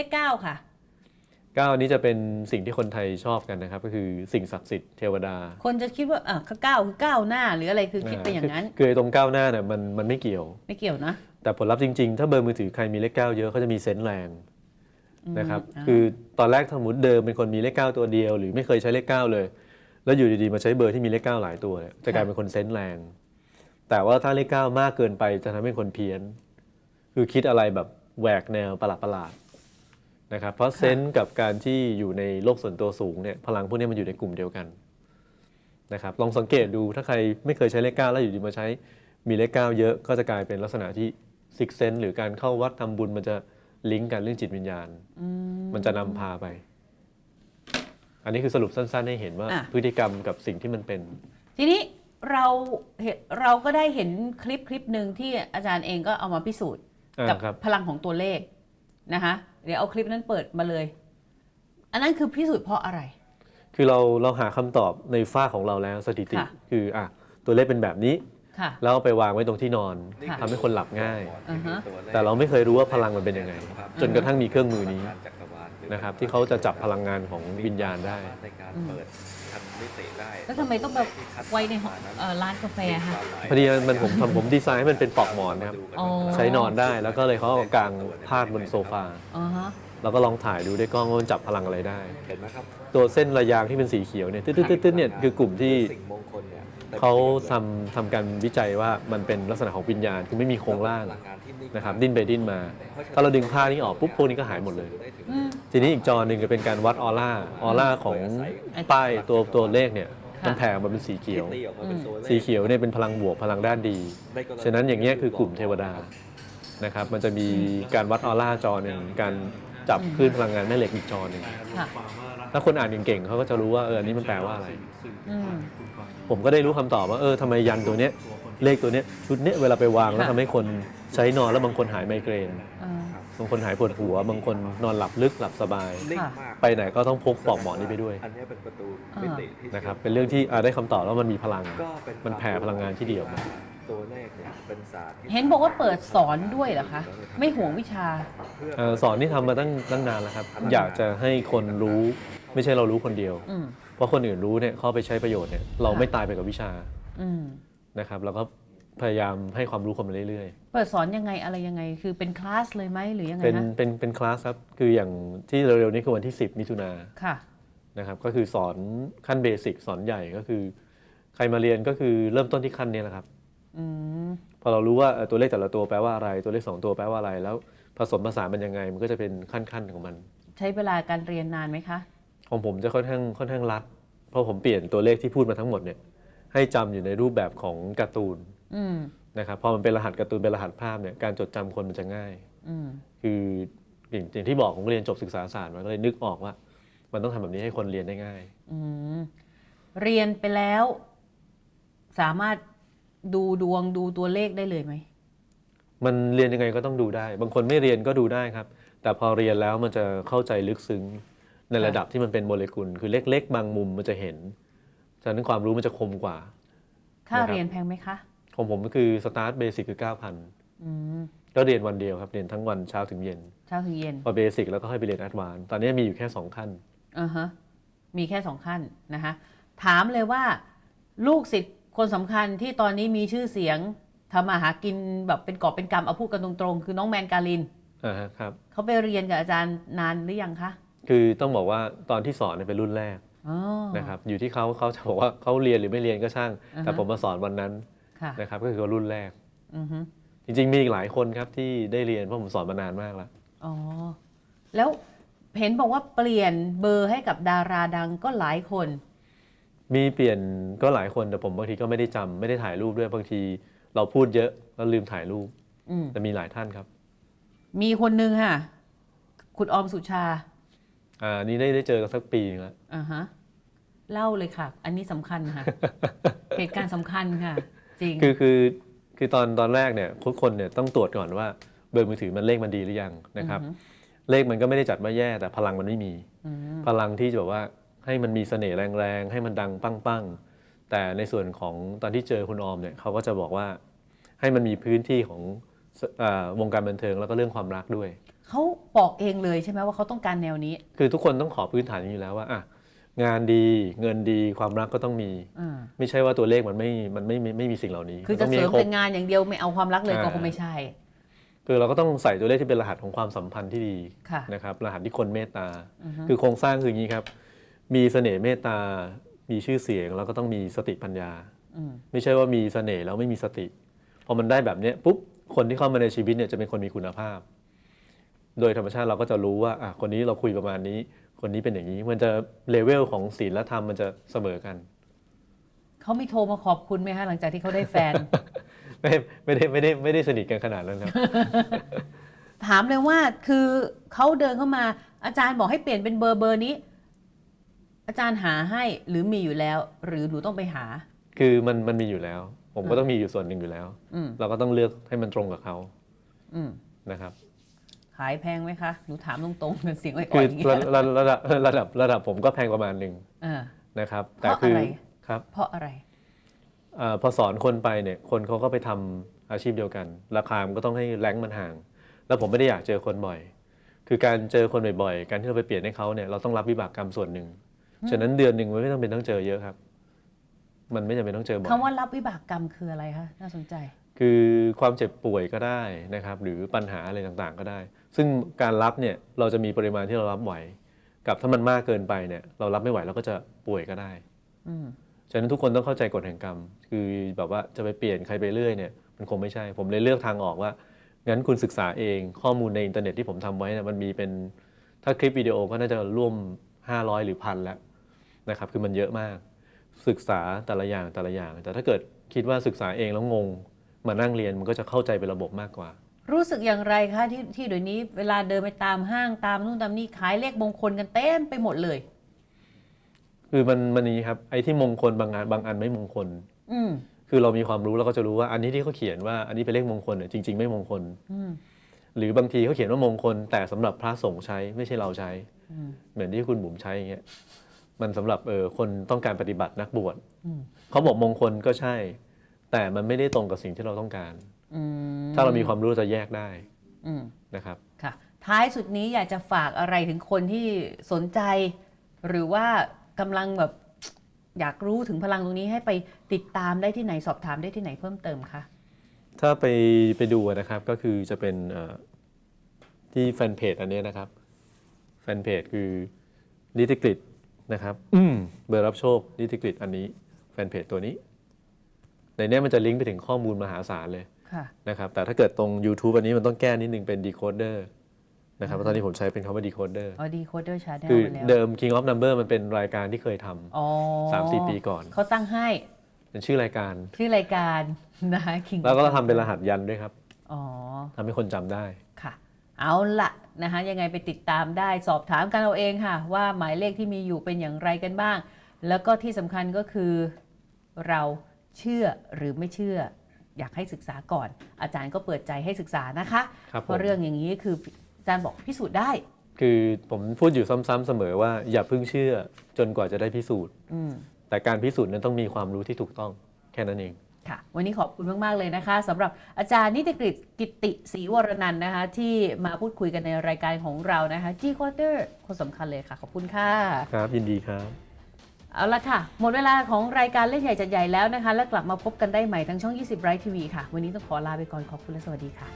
ข9ค่ะ9นี้จะเป็นสิ่งที่คนไทยชอบกันนะครับก็คือสิ่งศักดิ์สิทธิ์เทวดาคนจะคิดว่า9คือก้าวหน้าหรืออะไรคือคิดไปอย่างนั้นคือตรงก้าวหน้าเนี่ยมันไม่เกี่ยวนะแต่ผลลัพธ์จริงๆถ้าเบอร์มือถือใครมีเลข9เยอะเขาจะมีเซนส์แรงนะครับคือตอนแรกสมมติเดิมเป็นคนมีเลข9ตัวเดียวหรือไม่เคยใช้เลข9เลยแล้วอยู่ดีๆมาใช้เบอร์ที่มีเลข9หลายตัวเนี่ยจะกลายเป็นคนเซนส์แรงแต่ว่าถ้าเลข9มากเกินไปจะทำให้คนเพี้ยนคือคิดอะไรแบบแหวกแนวประหลาดนะครับเพราะเซนส์กับการที่อยู่ในโลกส่วนตัวสูงเนี่ยพลังพวกนี้มันอยู่ในกลุ่มเดียวกันนะครับลองสังเกตดูถ้าใครไม่เคยใช้เลข9แล้วอยู่ดีมาใช้มีเลข9เยอะก็จะกลายเป็นลักษณะที่ซิกเซนส์หรือการเข้าวัดทำบุญมันจะลิงก์กันเรื่องจิตวิญญาณมันจะนำพาไปอันนี้คือสรุปสั้นๆให้เห็นว่าพฤติกรรมกับสิ่งที่มันเป็นทีนี้เราก็ได้เห็นคลิปหนึ่งที่อาจารย์เองก็เอามาพิสูจน์กับพลังของตัวเลขนะคะเดี๋ยวเอาคลิปนั้นเปิดมาเลยอันนั้นคือพิสูจน์เพราะอะไรคือเราหาคำตอบในฝ้าของเราแล้วสถิติคือตัวเลขเป็นแบบนี้แล้วไปวางไว้ตรงที่นอนทำให้คนหลับง่ายแต่เราไม่เคยรู้ว่าพลังมันเป็นยังไงจนกระทั่งมีเครื่องมือนี้นะครับที่เขาจะจับพลังงานของวิญญาณได้แล้วทำไมต้องแบบไว้ในร้านกาแฟคะพอดีผมดีไซน์ให้มันเป็นปลอกหมอนนะครับใช้นอนได้แล้วก็เลยเขาเอากางพาดบนโซฟาแล้วก็ลองถ่ายดูด้วยกล้องว่ามันจับพลังอะไรได้เห็นไหมครับตัวเส้นระยางที่เป็นสีเขียวเนี่ยตึ๊ดๆเนี่ยคือกลุ่มที่เขาทำการวิจัยว่ามันเป็นลักษณะของวิญญาณคือไม่มีโครงร่างนะครับดิ้นไปดิ้นมาถ้าเราดึงผ้านี้ออกปุ๊บพวกนี้ก็หายหมดเลยทีนี้อีกจอหนึ่งจะเป็นการวัดออร่าของป้ายตัวเลขเนี่ยมันแผ่มาเป็นสีเขียวเนี่ยเป็นพลังบวกพลังด้านดีฉะนั้นอย่างเงี้ยคือกลุ่มเทวดานะครับมันจะมีการวัดออร่าจอหนึ่งการจับคลื่นพลังงานแม่เหล็กอีกจอหนึ่งถ้าคนอ่านเก่งๆเขาก็จะรู้ว่าอันนี้มันแปลว่าอะไรผมก็ได้รู้คำตอบว่าทำไมยันตัวเนี้ยเลขตัวเนี้ยชุดเนี้ยเวลาไปวางแล้วทำให้คนใช้นอนแล้วบางคนหายไมเกรนบางคนหายปวดหัวบางคนนอนหลับลึกหลับสบายไปไหนก็ต้องพกปลอกหมอนนี้ไปด้วยนะครับเป็นเรื่องที่ได้คำตอบแล้วมันมีพลังมันแผ่พลังงานที่ดีออกมาตัวเลขเนี่ยเป็นศาสตร์เห็นบอกว่าเปิดสอนด้วยเหรอคะไม่ห่วงวิชาสอนที่ทำมาตั้งนานแล้วครับอยากจะให้คนรู้ไม่ใช่เรารู้คนเดียวเพราะคนอื่นรู้เนี่ยเขาไปใช้ประโยชน์เนี่ยเราไม่ตายไปกับวิชานะครับเราก็พยายามให้ความรู้คนมาเรื่อยๆเปิดสอนยังไงอะไรยังไงคือเป็นคลาสเลยไหมหรือยังไงนะเป็นคลาสครับคืออย่างที่เร็วๆนี้คือวันที่10 มิถุนายนนะครับก็คือสอนขั้นเบสิกสอนใหญ่ก็คือใครมาเรียนก็คือเริ่มต้นที่ขั้นนี้แหละครับพอเรารู้ว่าตัวเลขแต่ละตัวแปลว่าอะไรตัวเลข2 ตัวแปลว่าอะไรแล้วผสมผสานมันยังไงมันก็จะเป็นขั้นของมันใช้เวลาการเรียนนานไหมคะของผมจะค่อนข้างรัดเพราะผมเปลี่ยนตัวเลขที่พูดมาทั้งหมดเนี่ยให้จำอยู่ในรูปแบบของการ์ตูนนะครับพอมันเป็นรหัสการ์ตูนเป็นรหัสภาพเนี่ยการจดจำคนมันจะง่ายคืออย่างที่บอกผมเรียนจบศึกษาศาสตร์มาก็เลยนึกออกว่ามันต้องทำแบบนี้ให้คนเรียนได้ง่ายเรียนไปแล้วสามารถดูดวงดูตัวเลขได้เลยไหมมันเรียนยังไงก็ต้องดูได้บางคนไม่เรียนก็ดูได้ครับแต่พอเรียนแล้วมันจะเข้าใจลึกซึ้งในระดับที่มันเป็นโมเลกุลคือเล็กๆบางมุมมันจะเห็นฉะนั้นความรู้มันจะคมกว่าค่าเรียนแพงไหมคะของผมก็คือสตาร์ทเบสิกคือ 9,000 ก็เรียนวันเดียวครับเรียนทั้งวันเช้าถึงเย็นพอเบสิกแล้วก็ให้ไปเรียนแอดวานซ์ตอนนี้มีอยู่แค่2 ขั้นมีแค่2 ขั้นนะคะถามเลยว่าลูกศิษย์คนสำคัญที่ตอนนี้มีชื่อเสียงทำมาหากินแบบเป็นกอบเป็นกำเอาพูดกันตรงๆคือน้องแมนการินครับเขาไปเรียนกับอาจารย์นานหรือยังคะคือต้องบอกว่าตอนที่สอนเป็นรุ่นแรกนะครับอยู่ที่เขาจะบอกว่าเขาเรียนหรือไม่เรียนก็ช่างแต่ผมมาสอนวันนั้นนะครับก็คือรุ่นแรกจริงๆมีอีกหลายคนครับที่ได้เรียนเพราะผมสอนมานานมากแล้วแล้วเห็นบอกว่าเปลี่ยนเบอร์ให้กับดาราดังก็หลายคนมีเปลี่ยนก็หลายคนแต่ผมบางทีก็ไม่ได้จำไม่ได้ถ่ายรูปด้วยบางทีเราพูดเยอะแล้วลืมถ่ายรูปแต่มีหลายท่านครับมีคนนึงค่ะคุณออมสุชานี่ได้เจอกันสักปีนึงแล้วเล่าเลยค่ะอันนี้สำคัญค่ะ เหตุการณ์สำคัญค่ะจริงคือตอนแรกเนี่ยทุกคนเนี่ยต้องตรวจก่อนว่าเบอร์มือถือมันเลขมันดีหรือยังนะครับเลขมันก็ไม่ได้จัดว่าแย่แต่พลังมันไม่มีพลังที่จะบอกว่าให้มันมีเสน่ห์แรงๆให้มันดังปั้งๆแต่ในส่วนของตอนที่เจอคุณออมเนี่ยเขาก็จะบอกว่าให้มันมีพื้นที่ของวงการบันเทิงแล้วก็เรื่องความรักด้วย เขาบอกเองเลยใช่ไหมว่าเขาต้องการแนวนี้ คือทุกคนต้องขอพื้นฐานอย่างนี้แล้วว่าอ่ะงานดีเงินดีความรักก็ต้องมีไม่ใช่ว่าตัวเลขมันไม่มีสิ่งเหล่านี้คือจะเสริมแต่งานอย่างเดียวไม่เอาความรักเลยก็คงไม่ใช่ คือเราก็ต้องใส่ตัวเลขที่เป็นรหัสของความสัมพันธ์ที่ดีนะครับรหัสที่คนเมตตาคือโครงสร้างคืออย่างนี้ครับมีเสน่ห์เมตตามีชื่อเสียงแล้วก็ต้องมีสติปัญญาไม่ใช่ว่ามีเสน่ห์แล้วไม่มีสติพอมันได้แบบนี้ปุ๊บคนที่เข้ามาในชีวิตเนี่ยจะเป็นคนมีคุณภาพโดยธรรมชาติเราก็จะรู้ว่าคนนี้เราคุยประมาณนี้คนนี้เป็นอย่างนี้มันจะเลเวลของศีลและธรรมมันจะเสมอกันเขามีโทรมาขอบคุณไหมคะหลังจากที่เขาได้แฟน ไม่ได้สนิทกันขนาดนั้นครับ ถามเลยว่าคือเขาเดินเข้ามาอาจารย์บอกให้เปลี่ยนเป็นเบอร์นี้อาจารย์หาให้หรือมีอยู่แล้วหรือหนูต้องไปหาคือมันมีอยู่แล้วผมก็ต้องมีอยู่ส่วนหนึ่งอยู่แล้วเราก็ต้องเลือกให้มันตรงกับเขานะครับขายแพงไหมคะหนูถามตรงๆเสียงอ่อยๆคืออย่างเงี้ยระดับผมก็แพงประมาณหนึ่งนะครับแต่คือครับเพราะอะไรพอสอนคนไปเนี่ยคนเขาก็ไปทำอาชีพเดียวกันราคามันก็ต้องให้แรงมันห่างแล้วผมไม่ได้อยากเจอคนบ่อยคือการเจอคนบ่อยๆการที่เราไปเปลี่ยนให้เขาเนี่ยเราต้องรับวิบากกรรมส่วนหนึ่งฉะนั้นเดือนหนึ่งมันไม่ต้องเป็นต้องเจอเยอะครับมันไม่จำเป็นต้องเจอบ่อยคำว่ารับวิบากกรรมคืออะไรคะน่าสนใจคือความเจ็บป่วยก็ได้นะครับหรือปัญหาอะไรต่างๆก็ได้ซึ่งการรับเนี่ยเราจะมีปริมาณที่เรารับไหวกับถ้ามันมากเกินไปเนี่ยเรารับไม่ไหวเราก็จะป่วยก็ได้ฉะนั้นทุกคนต้องเข้าใจกฎแห่งกรรมคือแบบว่าจะไปเปลี่ยนใครไปเรื่อยเนี่ยมันคงไม่ใช่ผมเลยเลือกทางออกว่างั้นคุณศึกษาเองข้อมูลในอินเทอร์เน็ตที่ผมทำไว้เนี่ยมันมีเป็นถ้าคลิปวิดีโอก็น่าจะร่วม500หรือ1,000แล้วนะครับคือมันเยอะมากศึกษาแต่ละอย่างแต่ถ้าเกิดคิดว่าศึกษาเองแล้วงงมานั่งเรียนมันก็จะเข้าใจเป็นระบบมากกว่ารู้สึกอย่างไรคะที่เดี๋ยวนี้เวลาเดินไปตามห้างตามนู่นตามนี่ขายเลขมงคลกันเต็มไปหมดเลยคือมันนี้ครับไอ้ที่มงคลบางอันไม่มงคลคือเรามีความรู้เราก็จะรู้ว่าอันนี้ที่เขาเขียนว่าอันนี้เป็นเลขมงคลเนี่ยจริงๆไม่มงคลหรือบางทีเขาเขียนว่ามงคลแต่สำหรับพระสงฆ์ใช้ไม่ใช่เราใช้เหมือนที่คุณบุ๋มใช้อย่างเงี้ยมันสำหรับคนต้องการปฏิบัตินักบวชเขาบอกมงคลก็ใช่แต่มันไม่ได้ตรงกับสิ่งที่เราต้องการถ้าเรามีความรู้จะแยกได้นะครับค่ะท้ายสุดนี้อยากจะฝากอะไรถึงคนที่สนใจหรือว่ากำลังแบบอยากรู้ถึงพลังตรงนี้ให้ไปติดตามได้ที่ไหนสอบถามได้ที่ไหนเพิ่มเติมคะถ้าไปดูนะครับก็คือจะเป็นที่แฟนเพจอันนี้นะครับแฟนเพจคือนิติกฤตนะครับเบอร์รับโชคนิติกฤตอันนี้แฟนเพจตัวนี้ในนี้มันจะลิงก์ไปถึงข้อมูลมหาศาลเลยนะครับแต่ถ้าเกิดตรง YouTube อันนี้มันต้องแก้นิดนึงเป็น Decoder นะครับเพราะตอนนี้ผมใช้เป็นคำว่า Decoder Decoder Channel คือเดิม King of Number มันเป็นรายการที่เคยทำ3-4 ปีก่อนเขาตั้งให้เป็นชื่อรายการนะคะ King แล้วก็ทำเป็นรหัสยันด้วยครับทำให้คนจำได้ค่ะเอาละนะคะยังไงไปติดตามได้สอบถามกันเอาเองค่ะว่าหมายเลขที่มีอยู่เป็นอย่างไรกันบ้างแล้วก็ที่สำคัญก็คือเราเชื่อหรือไม่เชื่ออยากให้ศึกษาก่อนอาจารย์ก็เปิดใจให้ศึกษานะคะเพราะเรื่องอย่างนี้คืออาจารย์บอกพิสูจน์ได้คือผมพูดอยู่ซ้ำๆเสมอว่าอย่าเพิ่งเชื่อจนกว่าจะได้พิสูจน์แต่การพิสูจน์นั้นต้องมีความรู้ที่ถูกต้องแค่นั้นเองค่ะวันนี้ขอบคุณมากๆเลยนะคะสำหรับอาจารย์นิติกฤตกิตติศรีวรนันท์นะคะที่มาพูดคุยกันในรายการของเรานะคะ Decoder คนสำคัญเลยค่ะขอบคุณค่ะครับยินดีครับเอาละค่ะหมดเวลาของรายการเล่นใหญ่จัดใหญ่แล้วนะคะแล้วกลับมาพบกันได้ใหม่ทางช่อง20 Bright TV ค่ะวันนี้ต้องขอลาไปก่อนขอบคุณและสวัสดีค่ะ